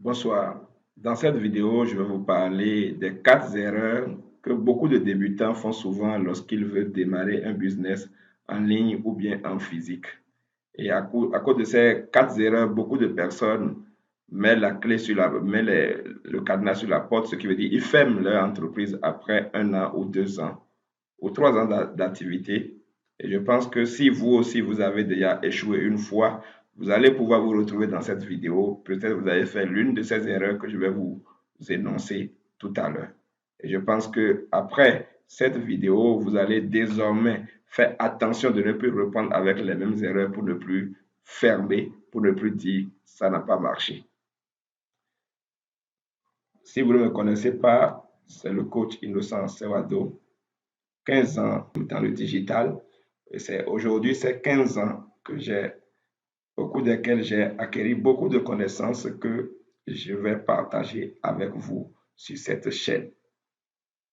Bonsoir. Dans cette vidéo, je vais vous parler des 4 erreurs que beaucoup de débutants font souvent lorsqu'ils veulent démarrer un business en ligne ou bien en physique. Et à cause de ces 4 erreurs, beaucoup de personnes mettent la clé sur le cadenas sur la porte, ce qui veut dire qu'ils ferment leur entreprise après 1 an ou 2 ans ou 3 ans d'activité. Et je pense que si vous aussi, vous avez déjà échoué une fois, vous allez pouvoir vous retrouver dans cette vidéo. Peut-être vous avez fait l'une de ces erreurs que je vais vous énoncer tout à l'heure. Et je pense que après cette vidéo, vous allez désormais faire attention de ne plus reprendre avec les mêmes erreurs pour ne plus fermer, pour ne plus dire ça n'a pas marché. Si vous ne me connaissez pas, c'est le coach Innocent Sewado, 15 ans dans le digital. Et aujourd'hui, c'est 15 ans que au cours desquels j'ai acquis beaucoup de connaissances que je vais partager avec vous sur cette chaîne.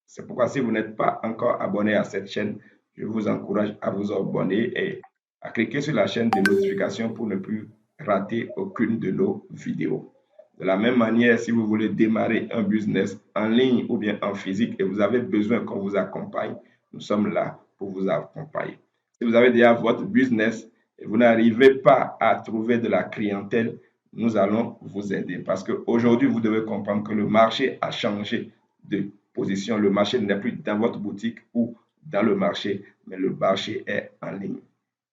C'est pourquoi si vous n'êtes pas encore abonné à cette chaîne, je vous encourage à vous abonner et à cliquer sur la chaîne de notification pour ne plus rater aucune de nos vidéos. De la même manière, si vous voulez démarrer un business en ligne ou bien en physique et vous avez besoin qu'on vous accompagne, nous sommes là pour vous accompagner. Si vous avez déjà votre business et vous n'arrivez pas à trouver de la clientèle, nous allons vous aider parce qu'aujourd'hui, vous devez comprendre que le marché a changé de position. Le marché n'est plus dans votre boutique ou dans le marché, mais le marché est en ligne.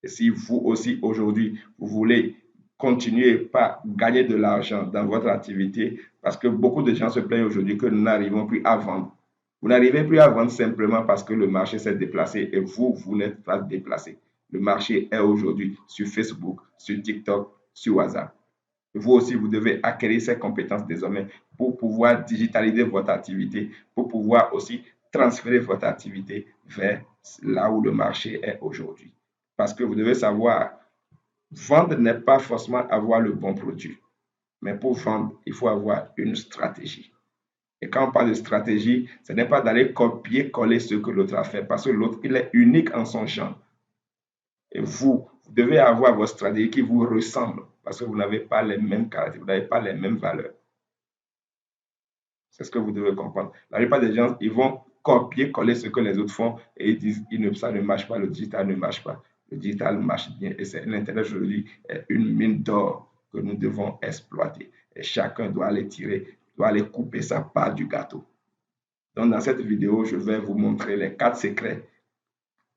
Et si vous aussi aujourd'hui, vous voulez continuer par gagner de l'argent dans votre activité, parce que beaucoup de gens se plaignent aujourd'hui que nous n'arrivons plus à vendre. Vous n'arrivez plus à vendre simplement parce que le marché s'est déplacé et vous n'êtes pas déplacé. Le marché est aujourd'hui sur Facebook, sur TikTok, sur WhatsApp. Vous aussi, vous devez acquérir ces compétences désormais pour pouvoir digitaliser votre activité, pour pouvoir aussi transférer votre activité vers là où le marché est aujourd'hui. Parce que vous devez savoir, vendre n'est pas forcément avoir le bon produit. Mais pour vendre, il faut avoir une stratégie. Et quand on parle de stratégie, ce n'est pas d'aller copier-coller ce que l'autre a fait, parce que l'autre, il est unique en son genre. Et vous devez avoir votre stratégie qui vous ressemble, parce que vous n'avez pas les mêmes caractères, vous n'avez pas les mêmes valeurs. C'est ce que vous devez comprendre. La plupart des gens, ils vont copier-coller ce que les autres font et ils disent ça ne marche pas, le digital ne marche pas. Le digital marche bien et c'est l'Internet aujourd'hui est une mine d'or que nous devons exploiter. Et chacun doit aller tirer, doit aller couper sa part du gâteau. Donc, dans cette vidéo, je vais vous montrer les 4 secrets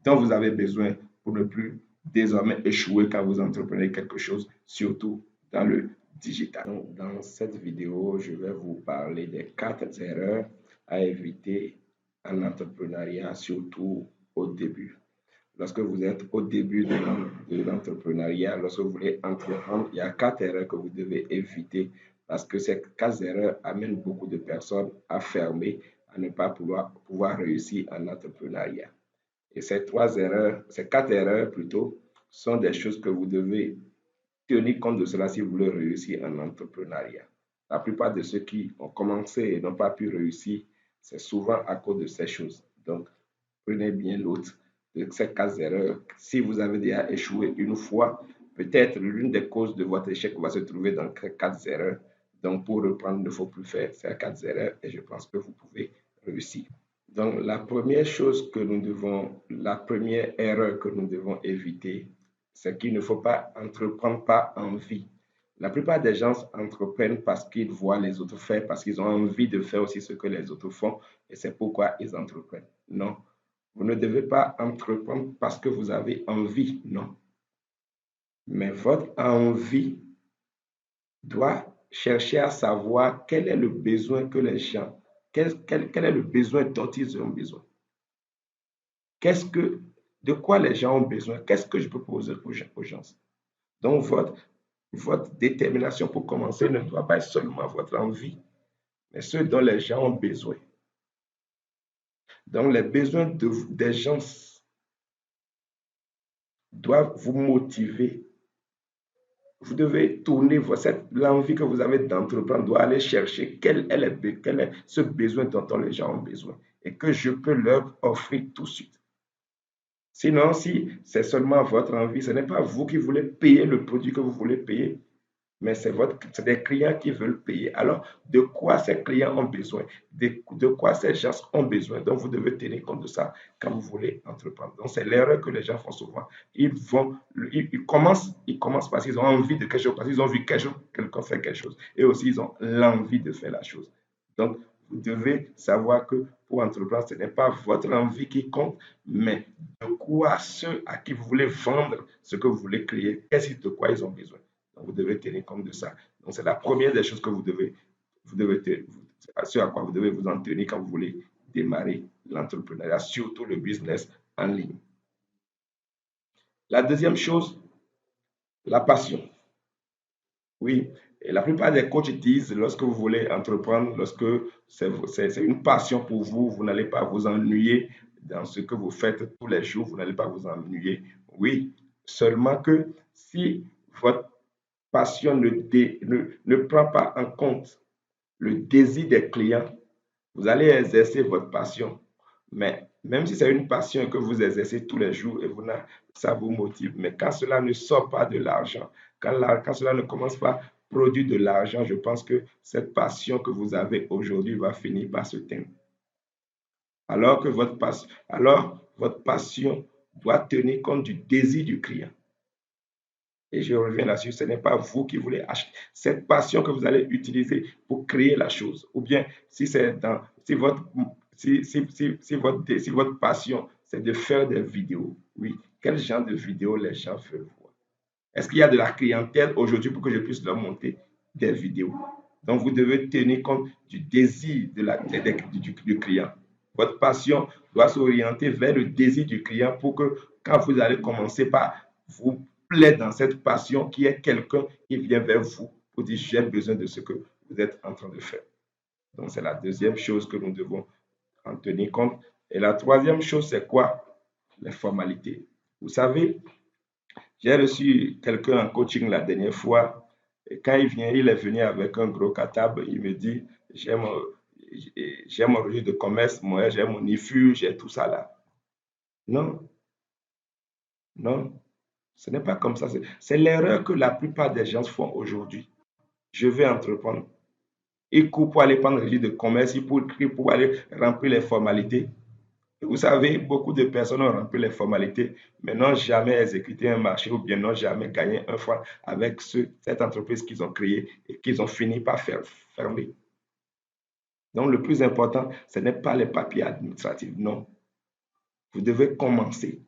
dont vous avez besoin pour ne plus désormais échouer quand vous entreprenez quelque chose, surtout dans le digital. Donc, dans cette vidéo, je vais vous parler des 4 erreurs à éviter en entrepreneuriat, surtout au début. Lorsque vous êtes au début de l'entrepreneuriat, lorsque vous voulez entreprendre, il y a 4 erreurs que vous devez éviter parce que ces 4 erreurs amènent beaucoup de personnes à fermer, à ne pas pouvoir réussir en entrepreneuriat. Et ces 4 erreurs plutôt, sont des choses que vous devez tenir compte de cela si vous voulez réussir en entrepreneuriat. La plupart de ceux qui ont commencé et n'ont pas pu réussir, c'est souvent à cause de ces choses. Donc, prenez bien note de ces 4 erreurs. Si vous avez déjà échoué une fois, peut-être l'une des causes de votre échec va se trouver dans ces 4 erreurs. Donc, pour reprendre, il ne faut plus faire ces 4 erreurs et je pense que vous pouvez réussir. Donc, la première erreur que nous devons éviter, c'est qu'il ne faut pas entreprendre par envie. La plupart des gens entreprennent parce qu'ils voient les autres faire, parce qu'ils ont envie de faire aussi ce que les autres font, et c'est pourquoi ils entreprennent. Non, vous ne devez pas entreprendre parce que vous avez envie, non. Mais votre envie doit chercher à savoir quel est le besoin que les gens, quel est le besoin dont ils ont besoin. De quoi les gens ont besoin? Qu'est-ce que je peux poser aux gens? Donc, votre détermination pour commencer ne doit pas être seulement votre envie, mais ce dont les gens ont besoin. Donc, les besoins des gens doivent vous motiver. Vous devez tourner l'envie que vous avez d'entreprendre, doit aller chercher quel est ce besoin dont les gens ont besoin et que je peux leur offrir tout de suite. Sinon, si c'est seulement votre envie, ce n'est pas vous qui voulez payer le produit que vous voulez payer. mais c'est des clients qui veulent payer. Alors, de quoi ces clients ont besoin? De quoi ces gens ont besoin? Donc, vous devez tenir compte de ça quand vous voulez entreprendre. Donc, c'est l'erreur que les gens font souvent. Ils commencent parce qu'ils ont envie de quelque chose, parce qu'ils ont vu quelque chose, quelqu'un faire quelque chose. Et aussi, ils ont l'envie de faire la chose. Donc, vous devez savoir que pour entreprendre, ce n'est pas votre envie qui compte, mais de quoi ceux à qui vous voulez vendre ce que vous voulez créer, de quoi ils ont besoin. Donc, vous devez tenir compte de ça. Donc, c'est la première des choses que ce à quoi vous devez vous en tenir quand vous voulez démarrer l'entrepreneuriat, surtout le business en ligne. La deuxième chose, la passion. Oui, et la plupart des coachs disent, lorsque vous voulez entreprendre, lorsque c'est une passion pour vous, vous n'allez pas vous ennuyer dans ce que vous faites tous les jours, vous n'allez pas vous ennuyer. Oui, seulement que si votre passion ne prend pas en compte le désir des clients, vous allez exercer votre passion. Mais même si c'est une passion que vous exercez tous les jours et ça vous motive, mais quand cela ne sort pas de l'argent, quand cela ne commence pas à produire de l'argent, je pense que cette passion que vous avez aujourd'hui va finir par se teindre. Alors votre passion doit tenir compte du désir du client. Et je reviens là-dessus, ce n'est pas vous qui voulez acheter. Cette passion que vous allez utiliser pour créer la chose, ou bien si votre passion, c'est de faire des vidéos, oui, quel genre de vidéos les gens veulent voir? Est-ce qu'il y a de la clientèle aujourd'hui pour que je puisse leur monter des vidéos? Donc, vous devez tenir compte du désir du client. Votre passion doit s'orienter vers le désir du client pour que quand vous allez commencer par vous plaire dans cette passion, qu'il y ait quelqu'un qui vient vers vous pour dire j'ai besoin de ce que vous êtes en train de faire. Donc, c'est la deuxième chose que nous devons en tenir compte. Et la troisième chose, c'est quoi? Les formalités. Vous savez, j'ai reçu quelqu'un en coaching la dernière fois. Et quand il est venu avec un gros catable. Il me dit, j'ai mon registre de commerce, moi, j'ai mon IFU, j'ai tout ça là. Non, non, ce n'est pas comme ça. C'est l'erreur que la plupart des gens font aujourd'hui. Je vais entreprendre. Ils courent pour aller prendre le registre de commerce, ils courent pour aller remplir les formalités. Vous savez, beaucoup de personnes ont rempli les formalités, mais n'ont jamais exécuté un marché ou bien n'ont jamais gagné un franc avec cette entreprise qu'ils ont créée et qu'ils ont fini par fermer. Donc, le plus important, ce n'est pas les papiers administratifs, non. Vous devez commencer.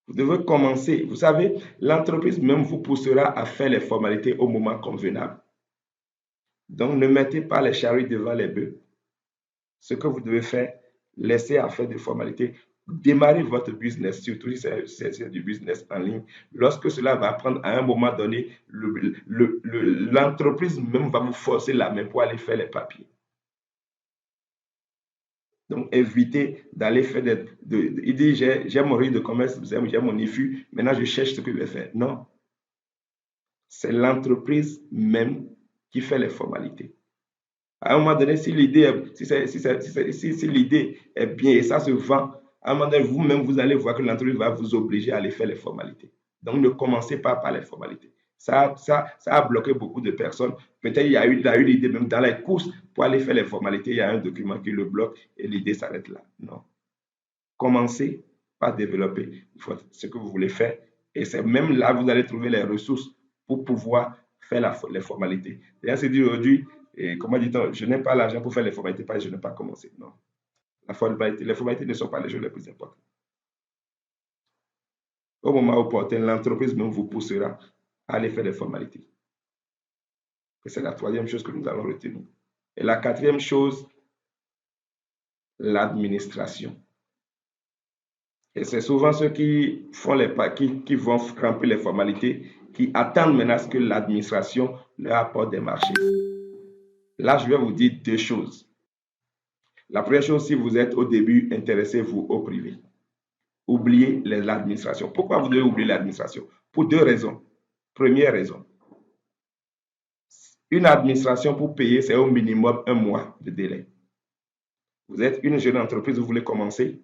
Vous devez commencer. Vous savez, l'entreprise même vous poussera à faire les formalités au moment convenable. Donc, ne mettez pas les charrues devant les bœufs. Ce que vous devez faire, laissez à faire des formalités. Démarrez votre business, surtout si c'est du business en ligne. Lorsque cela va prendre à un moment donné, l'entreprise même va vous forcer la main pour aller faire les papiers. Donc, évitez d'aller faire il dit, j'ai mon rythme de commerce, j'ai mon IFU, maintenant je cherche ce que je vais faire. Non. C'est l'entreprise même qui fait les formalités. À un moment donné, si l'idée est bien et ça se vend, à un moment donné, vous-même, vous allez voir que l'entreprise va vous obliger à aller faire les formalités. Donc, ne commencez pas par les formalités. Ça a bloqué beaucoup de personnes. Peut-être il y a eu l'idée même dans les courses pour aller faire les formalités, il y a un document qui le bloque et l'idée s'arrête là. Non. Commencez par développer ce que vous voulez faire et c'est même là que vous allez trouver les ressources pour pouvoir faire les formalités. Et c'est dit aujourd'hui, comment dit-on, je n'ai pas l'argent pour faire les formalités parce que je n'ai pas commencé. Non. Les formalités ne sont pas les choses les plus importantes. Au moment opportun, l'entreprise même vous poussera à aller faire les formalités. Et c'est la troisième chose que nous allons retenir. Et la quatrième chose, l'administration. Et c'est souvent ceux qui font qui vont remplir les formalités, qui attendent maintenant ce que l'administration leur apporte des marchés. Là, je vais vous dire deux choses. La première chose, si vous êtes au début, intéressez-vous au privé. Oubliez l'administration. Pourquoi vous devez oublier l'administration? Pour deux raisons. Première raison, une administration pour payer, c'est au minimum un mois de délai. Vous êtes une jeune entreprise, vous voulez commencer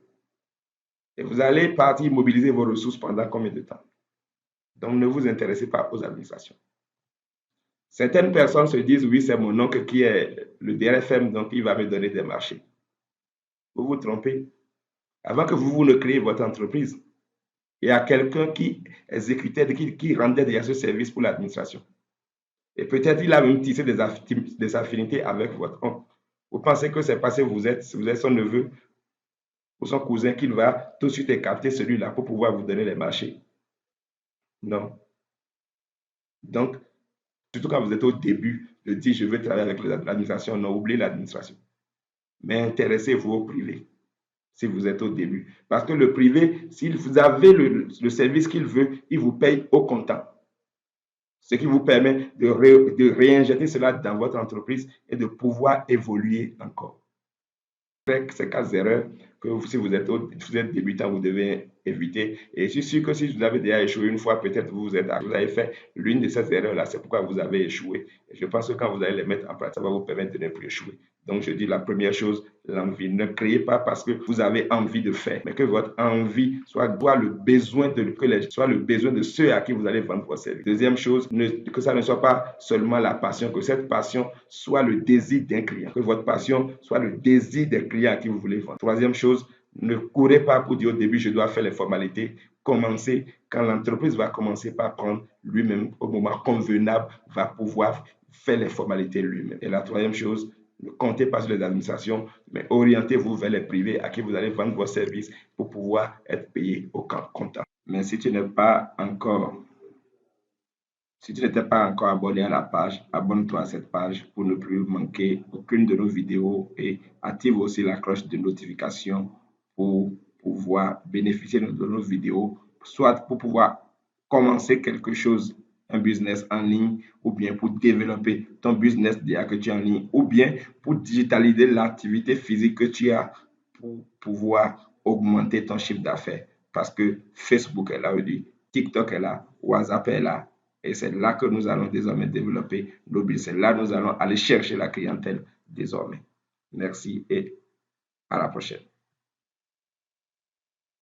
et vous allez partir mobiliser vos ressources pendant combien de temps? Donc, ne vous intéressez pas aux administrations. Certaines personnes se disent, oui, c'est mon oncle qui est le DRFM, donc il va me donner des marchés. Vous vous trompez. Avant que vous ne créez votre entreprise, il y a quelqu'un qui exécutait, qui rendait déjà ce service pour l'administration. Et peut-être il a même tissé des affinités avec votre oncle. Vous pensez que c'est parce que vous êtes son neveu ou son cousin qu'il va tout de suite écarter celui-là pour pouvoir vous donner les marchés. Non. Donc, surtout quand vous êtes au début de dire je veux travailler avec l'administration, non, oubliez l'administration. Mais intéressez-vous au privé si vous êtes au début. Parce que le privé, si vous avez le service qu'il veut, il vous paye au comptant. Ce qui vous permet de réinjecter cela dans votre entreprise et de pouvoir évoluer encore. Ces cas d'erreur que si vous êtes débutant, vous devez éviter. Et je suis sûr que si vous avez déjà échoué une fois, peut-être vous avez fait l'une de ces erreurs-là, c'est pourquoi vous avez échoué. Et je pense que quand vous allez les mettre en pratique, ça va vous permettre de ne plus échouer. Donc, je dis la première chose, l'envie. Ne créez pas parce que vous avez envie de faire, mais que votre envie soit le besoin de ceux à qui vous allez vendre vos services. Deuxième chose, que ça ne soit pas seulement la passion, que cette passion soit le désir d'un client, que votre passion soit le désir des clients à qui vous voulez vendre. Troisième chose, ne courez pas pour dire au début, je dois faire les formalités. Commencez quand l'entreprise va commencer par prendre lui-même au moment convenable, va pouvoir faire les formalités lui-même. Et la troisième chose, ne comptez pas sur les administrations, mais orientez-vous vers les privés à qui vous allez vendre vos services pour pouvoir être payé au comptant. Mais si tu n'étais pas encore abonné à la page, abonne-toi à cette page pour ne plus manquer aucune de nos vidéos et active aussi la cloche de notification pour pouvoir bénéficier de nos vidéos, soit pour pouvoir commencer quelque chose, un business en ligne, ou bien pour développer ton business déjà que tu es en ligne, ou bien pour digitaliser l'activité physique que tu as pour pouvoir augmenter ton chiffre d'affaires. Parce que Facebook est là aujourd'hui, TikTok est là, WhatsApp est là. Et c'est là que nous allons désormais développer nos business. C'est là que nous allons aller chercher la clientèle désormais. Merci et à la prochaine.